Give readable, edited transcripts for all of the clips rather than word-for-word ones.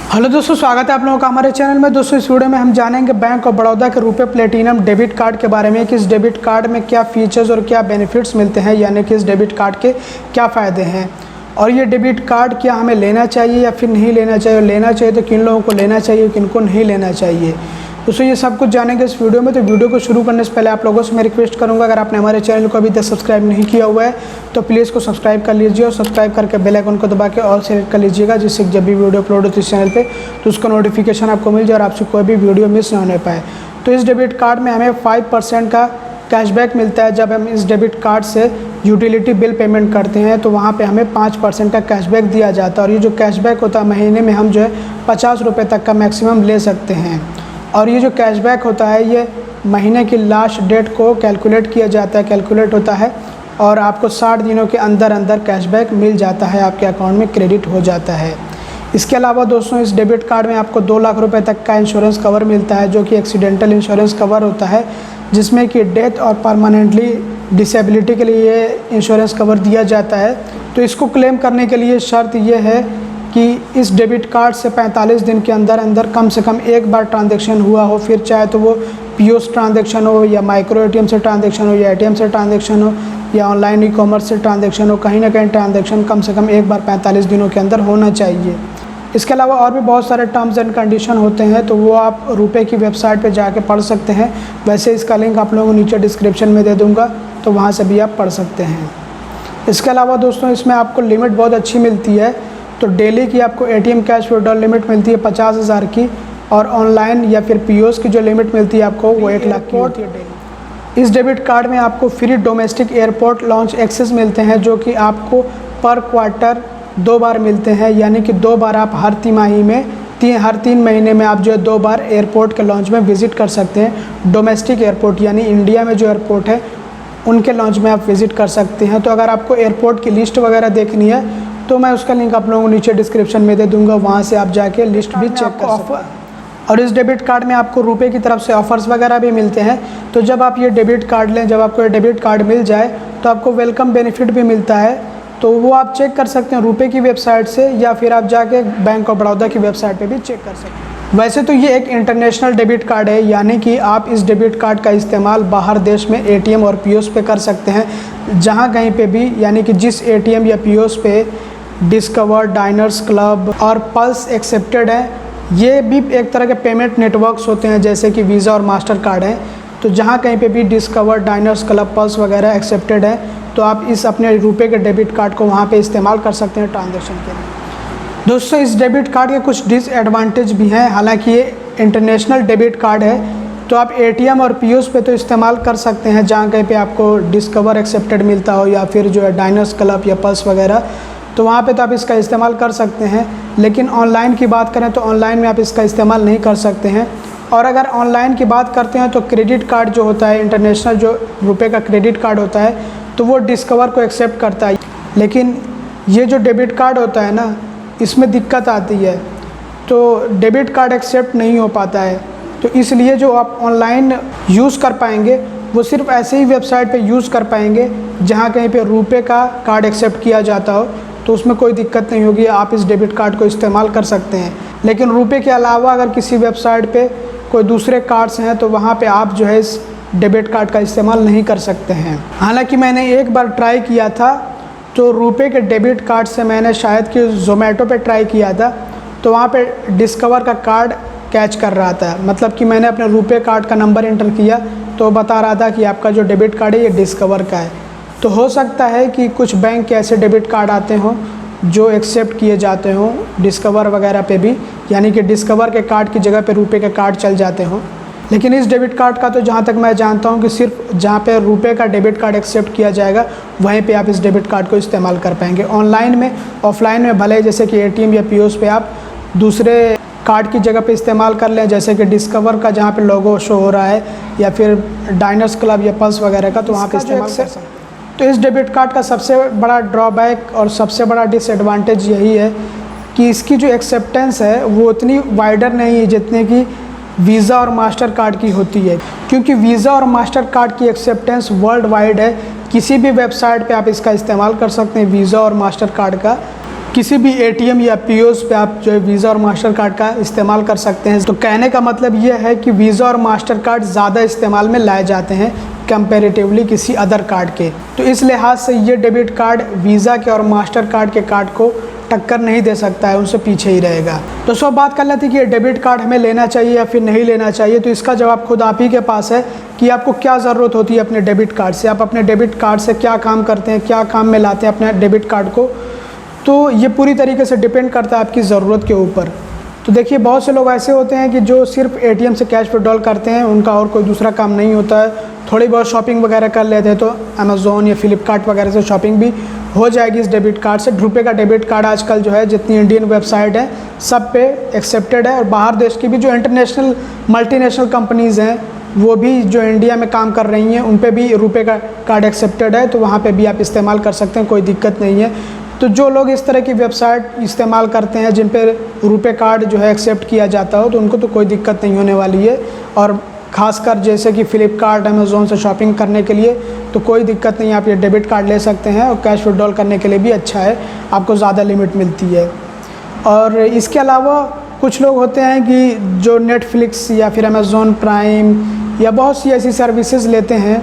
Hello दोस्तों, स्वागत है आप लोगों का हमारे चैनल में। दोस्तों इस वीडियो में हम जानेंगे बैंक ऑफ बड़ौदा के रुपए प्लेटिनम डेबिट कार्ड के बारे में कि इस डेबिट कार्ड में क्या फीचर्स और क्या बेनिफिट्स मिलते हैं, यानी कि इस डेबिट कार्ड के क्या फ़ायदे हैं और ये डेबिट कार्ड क्या हमें लेना चाहिए या फिर नहीं लेना चाहिए, और लेना चाहिए तो किन लोगों को लेना चाहिए, किन को नहीं लेना चाहिए। दोस्तों ये सब कुछ जानेंगे इस वीडियो में। तो वीडियो को शुरू करने से पहले आप लोगों से मैं रिक्वेस्ट करूंगा, अगर आपने हमारे चैनल को अभी तक सब्सक्राइब नहीं किया हुआ है तो प्लीज़ को सब्सक्राइब कर लीजिए और सब्सक्राइब करके बेल आइकन को दबा के ऑल सेलेक्ट कर लीजिएगा, जिससे जब भी वीडियो अपलोड होती है इस चैनल पे तो उसका नोटिफिकेशन आपको मिल जाए और आपसे कोई भी वीडियो मिस ना होने पाए। तो इस डेबिट कार्ड में हमें 5% का कैशबैक मिलता है। जब हम इस डेबिट कार्ड से यूटिलिटी बिल पेमेंट करते हैं तो वहाँ पे हमें 5% का कैशबैक दिया जाता है। और ये जो कैशबैक होता है महीने में हम जो है 50 रुपये तक का मैक्सिमम ले सकते हैं। और ये जो कैशबैक होता है ये महीने की लास्ट डेट को कैलकुलेट किया जाता है, कैलकुलेट होता है और आपको 60 दिनों के अंदर अंदर कैशबैक मिल जाता है, आपके अकाउंट में क्रेडिट हो जाता है। इसके अलावा दोस्तों इस डेबिट कार्ड में आपको 2 लाख रुपए तक का इंश्योरेंस कवर मिलता है, जो कि एक्सीडेंटल इंश्योरेंस कवर होता है, जिसमें कि डेथ और परमानेंटली डिसेबिलिटी के लिए इंश्योरेंस कवर दिया जाता है। तो इसको क्लेम करने के लिए शर्त ये है कि इस डेबिट कार्ड से 45 दिन के अंदर अंदर कम से कम एक बार ट्रांजैक्शन हुआ हो, फिर चाहे तो वो पीओएस ट्रांजैक्शन हो या माइक्रो एटीएम से ट्रांजैक्शन हो या एटीएम से ट्रांजैक्शन हो या ऑनलाइन ई कॉमर्स से ट्रांजैक्शन हो, कहीं ना कहीं ट्रांजैक्शन कम से कम एक बार 45 दिनों के अंदर होना चाहिए। इसके अलावा और भी बहुत सारे टर्म्स एंड कंडीशन होते हैं, तो वो आप रुपए की वेबसाइट पे जाके पढ़ सकते हैं। वैसे इसका लिंक आप लोगों को नीचे डिस्क्रिप्शन में दे दूँगा, तो वहाँ से भी आप पढ़ सकते हैं। इसके अलावा दोस्तों इसमें आपको लिमिट बहुत अच्छी मिलती है। तो डेली की आपको एटीएम कैश विड्रॉल लिमिट मिलती है 50,000 की, और ऑनलाइन या फिर पीओएस की जो लिमिट मिलती है आपको वो 1 लाख की होती है डेली। इस डेबिट कार्ड में आपको free domestic airport lounge access मिलते हैं, जो कि आपको पर क्वार्टर 2 बार मिलते हैं, यानी कि 2 बार आप हर तिमाही में हर 3 महीने में आप जो है 2 बार एयरपोर्ट के लॉन्च में विज़िट कर सकते हैं। डोमेस्टिक एयरपोर्ट यानी इंडिया में जो एयरपोर्ट है उनके लॉन्च में आप विज़िट कर सकते हैं। तो अगर आपको एयरपोर्ट की लिस्ट वगैरह देखनी है तो मैं उसका लिंक आप लोगों को नीचे डिस्क्रिप्शन में दे दूंगा, वहाँ से आप जाके लिस्ट भी चेक कर सकते हैं। और इस डेबिट कार्ड में आपको रुपए की तरफ से ऑफर्स वगैरह भी मिलते हैं। तो जब आप ये डेबिट कार्ड लें, जब आपको ये डेबिट कार्ड मिल जाए तो आपको वेलकम बेनिफिट भी मिलता है। तो वो आप चेक कर सकते हैं रुपए की वेबसाइट से, या फिर आप जाके बैंक ऑफ बड़ौदा की वेबसाइट पर भी चेक कर सकते हैं। वैसे तो ये एक इंटरनेशनल डेबिट कार्ड है, यानी कि आप इस डेबिट कार्ड का इस्तेमाल बाहर देश में एटीएम और पीओएस पे कर सकते हैं, जहाँ कहीं पे भी, यानी कि जिस एटीएम या पीओएस पे डिस्कवर, डाइनर्स क्लब और पल्स एक्सेप्टेड है। ये भी एक तरह के पेमेंट नेटवर्क्स होते हैं, जैसे कि वीज़ा और मास्टर कार्ड है। तो जहाँ कहीं पे भी डिस्कवर, डाइनर्स क्लब, पल्स वगैरह एक्सेप्टेड है तो आप इस अपने रुपए के डेबिट कार्ड को वहाँ पे इस्तेमाल कर सकते हैं ट्रांजेक्शन के लिए। दोस्तों इस डेबिट कार्ड के कुछ डिसएडवांटेज भी हैं। हालांकि ये इंटरनेशनल डेबिट कार्ड है तो आप एटीएम और पीओएस पे तो इस्तेमाल कर सकते हैं, जहाँ कहीं पे आपको डिस्कवर एक्सेप्टेड मिलता हो या फिर जो है डाइनर्स क्लब या पल्स वगैरह, तो वहाँ पे तो आप इसका इस्तेमाल कर सकते हैं। लेकिन ऑनलाइन की बात करें तो ऑनलाइन में आप इसका इस्तेमाल नहीं कर सकते हैं। और अगर ऑनलाइन की बात करते हैं तो क्रेडिट कार्ड जो होता है, इंटरनेशनल जो रुपए का क्रेडिट कार्ड होता है, तो वो डिस्कवर को एक्सेप्ट करता है। लेकिन ये जो डेबिट कार्ड होता है ना, इसमें दिक्कत आती है, तो डेबिट कार्ड एक्सेप्ट नहीं हो पाता है। तो इसलिए जो आप ऑनलाइन यूज़ कर पाएंगे वो सिर्फ ऐसे ही वेबसाइट पे यूज़ कर पाएंगे जहाँ कहीं पे रुपए का कार्ड एक्सेप्ट किया जाता हो, तो उसमें कोई दिक्कत नहीं होगी, आप इस डेबिट कार्ड को इस्तेमाल कर सकते हैं। लेकिन रुपए के अलावा अगर किसी वेबसाइट पे कोई दूसरे कार्ड्स हैं तो वहाँ पे आप जो है इस डेबिट कार्ड का इस्तेमाल नहीं कर सकते हैं। हालांकि मैंने एक बार ट्राई किया था, तो रुपए के डेबिट कार्ड से मैंने शायद कि ज़ोमैटो पे ट्राई किया था, तो वहाँ पे डिस्कवर का कार्ड कैच कर रहा था। मतलब कि मैंने अपने रुपए कार्ड का नंबर एंटर किया तो बता रहा था कि आपका जो डेबिट कार्ड है ये डिस्कवर का है। तो हो सकता है कि कुछ बैंक के ऐसे डेबिट कार्ड आते हों जो एक्सेप्ट किए जाते हों डिस्कवर वगैरह पे भी, यानी कि डिस्कवर के कार्ड की जगह पे रुपए के कार्ड चल जाते हों। लेकिन इस डेबिट कार्ड का तो जहाँ तक मैं जानता हूँ कि सिर्फ जहाँ पे रुपए का डेबिट कार्ड एक्सेप्ट किया जाएगा वहीं पे आप इस डेबिट कार्ड को इस्तेमाल कर पाएंगे। ऑनलाइन में, ऑफलाइन में भले जैसे कि एटीएम या पीओएस पे आप दूसरे कार्ड की जगह पे इस्तेमाल कर लें, जैसे कि डिस्कवर का जहाँ पे लोगो शो हो रहा है या फिर डाइनर्स क्लब या पल्स वगैरह का, तो वहाँ पे इस्तेमाल कर सकते हैं। तो इस डेबिट कार्ड का सबसे बड़ा ड्रॉबैक और सबसे बड़ा डिसएडवांटेज यही है कि इसकी जो एक्सेप्टेंस है वो उतनी वाइडर नहीं है जितने की वीज़ा और मास्टर कार्ड की होती है, क्योंकि वीज़ा और मास्टर कार्ड की एक्सेप्टेंस वर्ल्ड वाइड है। किसी भी वेबसाइट पे आप इसका इस्तेमाल कर सकते हैं वीज़ा और मास्टर कार्ड का। किसी भी एटीएम या पीओएस पे आप जो है वीज़ा और मास्टर कार्ड का इस्तेमाल कर सकते हैं। तो कहने का मतलब ये है कि वीज़ा और मास्टर कार्ड ज़्यादा इस्तेमाल में लाए जाते हैं कंपैरेटिवली किसी अदर कार्ड के। तो इस लिहाज से ये डेबिट कार्ड वीज़ा के और मास्टर कार्ड के कार्ड को टक्कर नहीं दे सकता है, उनसे पीछे ही रहेगा। तो सब बात कर लेते हैं कि ये डेबिट कार्ड हमें लेना चाहिए या फिर नहीं लेना चाहिए। तो इसका जवाब खुद आप ही के पास है कि आपको क्या ज़रूरत होती है अपने डेबिट कार्ड से, आप अपने डेबिट कार्ड से क्या काम करते हैं, क्या काम में लाते हैं अपने डेबिट कार्ड को। तो ये पूरी तरीके से डिपेंड करता है आपकी ज़रूरत के ऊपर। तो देखिए बहुत से लोग ऐसे होते हैं कि जो सिर्फ एटीएम से कैश विड्रॉल करते हैं, उनका और कोई दूसरा काम नहीं होता है, थोड़ी बहुत शॉपिंग वगैरह कर लेते हैं। तो अमेज़ोन या फ्लिपकार्ट वगैरह से शॉपिंग भी हो जाएगी इस डेबिट कार्ड से। रुपए का डेबिट कार्ड आजकल जो है जितनी इंडियन वेबसाइट है सब पे एक्सेप्टेड है, और बाहर देश की भी जो इंटरनेशनल मल्टीनेशनल कंपनीज़ हैं वो भी जो इंडिया में काम कर रही हैं उन पे भी रुपए का कार्ड एक्सेप्टेड है, तो वहाँ पे भी आप इस्तेमाल कर सकते हैं, कोई दिक्कत नहीं है। तो जो लोग इस तरह की वेबसाइट इस्तेमाल करते हैं जिन पे रुपए कार्ड जो है एक्सेप्ट किया जाता हो, तो उनको तो कोई दिक्कत नहीं होने वाली है। और ख़ासकर जैसे कि फ़्लिपकार्ट अमेज़ोन से शॉपिंग करने के लिए तो कोई दिक्कत नहीं, आप ये डेबिट कार्ड ले सकते हैं, और कैश विड्रॉल करने के लिए भी अच्छा है, आपको ज़्यादा लिमिट मिलती है। और इसके अलावा कुछ लोग होते हैं कि जो नेटफ्लिक्स या फिर अमेज़ॉन प्राइम या बहुत सी ऐसी सर्विसेज लेते हैं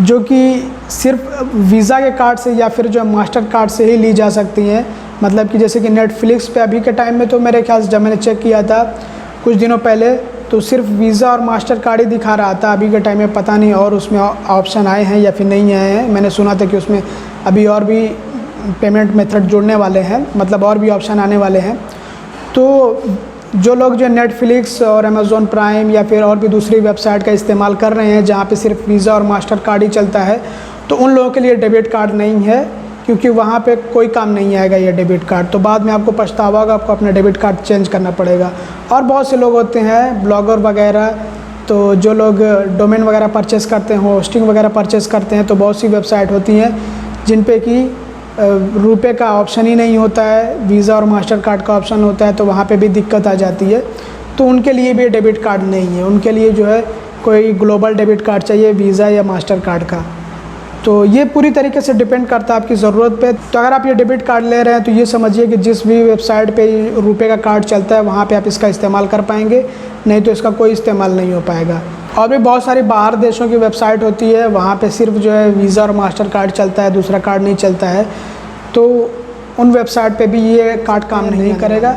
जो कि सिर्फ वीज़ा के कार्ड से या फिर जो मास्टर कार्ड से ही ली जा सकती हैं। मतलब कि जैसे कि नेटफ्लिक्स पे अभी के टाइम में तो मेरे ख्याल से जब मैंने चेक किया था कुछ दिनों पहले तो सिर्फ वीज़ा और मास्टर कार्ड ही दिखा रहा था। अभी के टाइम में पता नहीं और उसमें ऑप्शन आए हैं या फिर नहीं आए हैं। मैंने सुना था कि उसमें अभी और भी पेमेंट मेथड जुड़ने वाले हैं, मतलब और भी ऑप्शन आने वाले हैं। तो जो लोग जो नेटफ्लिक्स और अमेज़ॉन प्राइम या फिर और भी दूसरी वेबसाइट का इस्तेमाल कर रहे हैं जहाँ पे सिर्फ वीज़ा और मास्टर कार्ड ही चलता है, तो उन लोगों के लिए डेबिट कार्ड नहीं है, क्योंकि वहाँ पे कोई काम नहीं आएगा ये डेबिट कार्ड। तो बाद में आपको पछतावा होगा, आपको अपना डेबिट कार्ड चेंज करना पड़ेगा। और बहुत से लोग होते हैं ब्लॉगर वगैरह, तो जो लोग डोमेन वगैरह परचेस करते हैं, होस्टिंग वगैरह परचेस करते हैं, तो बहुत सी वेबसाइट होती हैं जिन पे कि रुपए का ऑप्शन ही नहीं होता है, वीज़ा और मास्टर कार्ड का ऑप्शन होता है, तो वहाँ पे भी दिक्कत आ जाती है। तो उनके लिए भी डेबिट कार्ड नहीं है, उनके लिए जो है कोई ग्लोबल डेबिट कार्ड चाहिए वीज़ा या मास्टर कार्ड का। तो ये पूरी तरीके से डिपेंड करता है आपकी ज़रूरत पे। तो अगर आप ये डेबिट कार्ड ले रहे हैं तो ये समझिए कि जिस भी वेबसाइट पे रुपए का कार्ड चलता है वहाँ पे आप इसका इस्तेमाल कर पाएंगे, नहीं तो इसका कोई इस्तेमाल नहीं हो पाएगा। और भी बहुत सारी बाहर देशों की वेबसाइट होती है, वहाँ पे सिर्फ जो है वीज़ा और मास्टर कार्ड चलता है, दूसरा कार्ड नहीं चलता है, तो उन वेबसाइट पे भी ये कार्ड काम नहीं करेगा।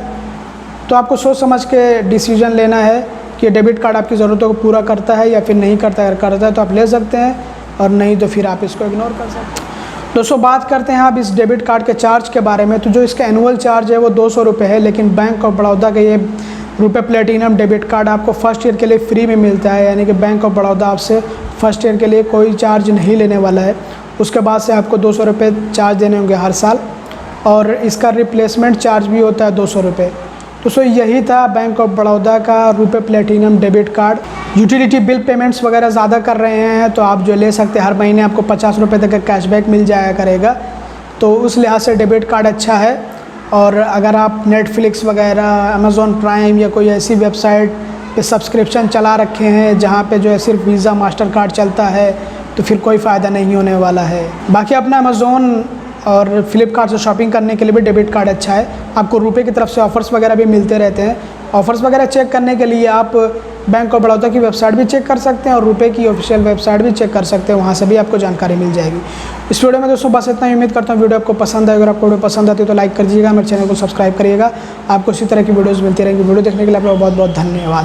तो आपको सोच समझ के डिसीजन लेना है कि डेबिट कार्ड आपकी ज़रूरतों को पूरा करता है या फिर नहीं करता है। अगर करता है तो आप ले सकते हैं, और नहीं तो फिर आप इसको इग्नोर कर सकते हैं। दोस्तों बात करते हैं आप इस डेबिट कार्ड के चार्ज के बारे में। तो जो इसका एनुअल चार्ज है वो 200 रुपये है, लेकिन बैंक ऑफ बड़ौदा का ये रुपए प्लेटिनम डेबिट कार्ड आपको फर्स्ट ईयर के लिए फ्री में मिलता है। यानी कि बैंक ऑफ बड़ौदा आपसे फर्स्ट ईयर के लिए कोई चार्ज नहीं लेने वाला है, उसके बाद से आपको 200 रुपये चार्ज देने होंगे हर साल, और इसका रिप्लेसमेंट चार्ज भी होता है 200 रुपये। तो सो यही था बैंक ऑफ बड़ौदा का रुपए platinum debit card. Utility bill payments वगैरह ज़्यादा कर रहे हैं तो आप जो ले सकते हैं, हर महीने आपको 50 रुपये तक का कैशबैक मिल जाया करेगा। तो उस लिहाज से डेबिट कार्ड अच्छा है। और अगर आप नेटफ्लिक्स वगैरह, अमेज़ॉन प्राइम या कोई ऐसी वेबसाइट पे सब्सक्रिप्शन चला रखे हैं जहाँ पे जो है सिर्फ वीज़ा मास्टर कार्ड चलता है, तो फिर कोई फ़ायदा नहीं होने वाला है। बाकी अपना अमेज़ॉन और फ्लिपकार्ट से शॉपिंग करने के लिए भी डेबिट कार्ड अच्छा है। आपको रुपए की तरफ से ऑफ़र्स वगैरह भी मिलते रहते हैं। ऑफ़र्स वगैरह चेक करने के लिए आप बैंक ऑफ बड़ौदा की वेबसाइट भी चेक कर सकते हैं और रुपए की ऑफिशियल वेबसाइट भी चेक कर सकते हैं, वहाँ से भी आपको जानकारी मिल जाएगी। इस वीडियो में दोस्तों बस इतना ही। उम्मीद करता हूँ वीडियो आपको पसंद आए। अगर आपको वीडियो पसंद आती है तो लाइक कर दीजिएगा, मेरे चैनल को सब्सक्राइब करिएगा। आपको इसी तरह की वीडियोज़ मिलती रहेंगी। वीडियो देखने के लिए आपका बहुत बहुत धन्यवाद।